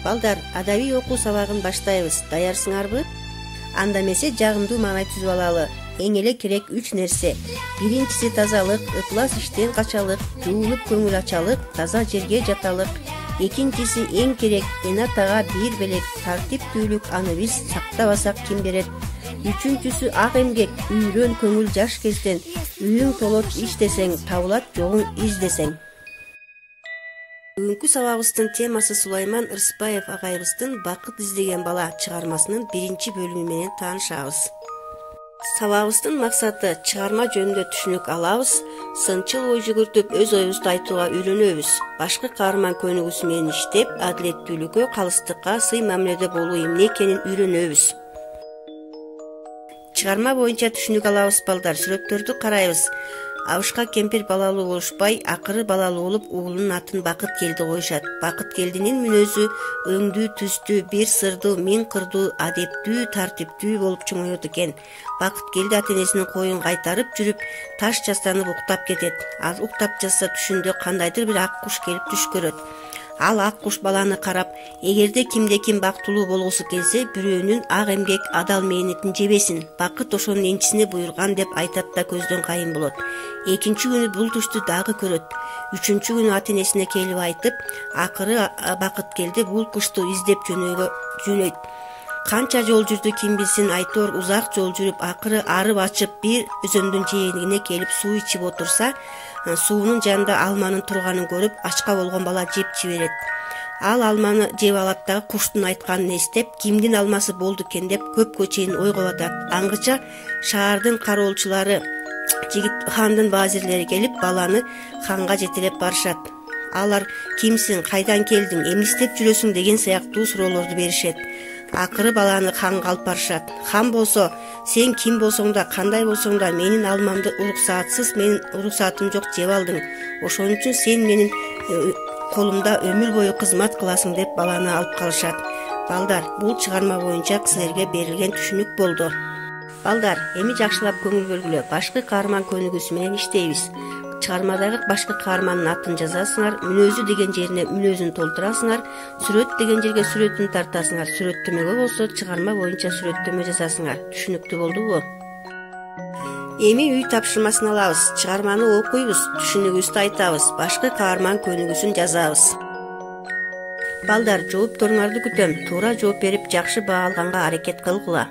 Балдар, адабий окуу сабагын баштайбыз. Даярсыңарбы? Анда эмесе жагымдуу маанай түзүп алалы. Эң эле керек 3 нерсе. Биринчиси тазалык, ыплас иштен качалык, жуулуп көңүл ачалык, таза жерге жаталык. Экинчиси эң керек, энатага бир белек тартиптүүлүк, аны биз сактабасак ким берет? Үчүнчүсү ак эмгек, үйрөн көңүл жаш кезден, үйүң толот иштесең, табылат жолуң издесең. Бүгүнкү сабагыбыздын темасы Сулайман Ырысбаев агайыбыздын «Бакыт издеген бала» чыгармасынын 1 бөлүмү менен таанышабыз. Сабагыбыздын максаты чыгарма жөнүндө түшүнүк алабыз, сынчыл ой жүгүртүп өз оюбузду айтууга үйрөнөбүз. Башкы каарман көнүгүүсү менен иштеп, адилеттүүлүккө, калыстыкка, сый мамиледе болуу эмне экенин үйрөнөбүз. Чыгарма боюнча түшүнүк алабыз балдар, сүрөттөрдү карайбыз. Абышка кемпир балалуу болушпай, акыры балалуу болуп, уулунун атын Бакыт келди коюшат. Бакыт келдинин мүнөзү өңдүү, түстүү, бир сырдуу, миң кырдуу, адептүү, тартиптүү болуп чоңоет экен. Бакыт келди ата-энесинин коюн кайтарып жүрүп, таш жастанып уктап кетет. Ал уктап жатса түшүндө кандайдыр бир ак куш келип түш көрөт. Ал ак куш баланы карап, эгерде кимде ким бактылуу болгусу келсе, бирөөнүн ак эмгек, адал мээнетин жебесин, Бакыт ошонун энчисине буйруган деп айтат да көздөн кайын болот. Экинчи күнү бул түштү дагы көрөт. Үчүнчү күнү ата-энесине келип айтып, акыры Бакыт келди бул кушту издеп жөнөйт. Канча жол жүрдү ким билсин, айтор узак жол жүрүп, акыры арып ачып бир өзөндүн жээнигине келип суу ичип отурса, суунун жанында алманын турганын көрүп, ачка болгон бала жеп жиберет. Ал алманы жеп алат дагы куштун айтканын эстеп, кимдин алмасы болду экен деп көпкө чейин ойгоп атат. Аңгыча шаардын кароолчулары, жигит хандын базирлери келип, баланы ханга жетелеп барышат. Алар кимсиң, кайдан келдиң, эмне истеп жүрөсүң деген сыяктуу суроолорду беришет. Акыры баланы ханга алып барышат. Хан болсо, сен ким болсоң да, кандай болсоң да, менин алмамды менин уруксаатым жок жеп алдың. Ошон үчүн сен менин колумда өмүр бою кызмат кыласың деп баланы алып калышат. Балдар, бул чыгарма боюнча силерге берилген түшүнүк болду. Балдар, эми жакшылап көңүл бөлгүлө. Башкы каарман көнүгүүсү менен иштейбиз. Чыгармадагы башкы каармандын атын жазасыңар, мүнөзү деген жерине мүнөзүн толтурасыңар, сүрөт деген жерге сүрөтүн тартасыңар. Сүрөттөмөгө болсо чыгарма боюнча сүрөттөмө жазасыңар. Түшүнүктүү болдубу? Эми үй тапшырмасын алабыз. Чыгарманы окуйбуз, түшүнүгүбүздү айтабыз, башкы каарман көнүгүүсүн жазабыз. Балдар, жоопторуңарды күтөм. Туура жооп берип, жакшы баа алганга аракет кылгыла.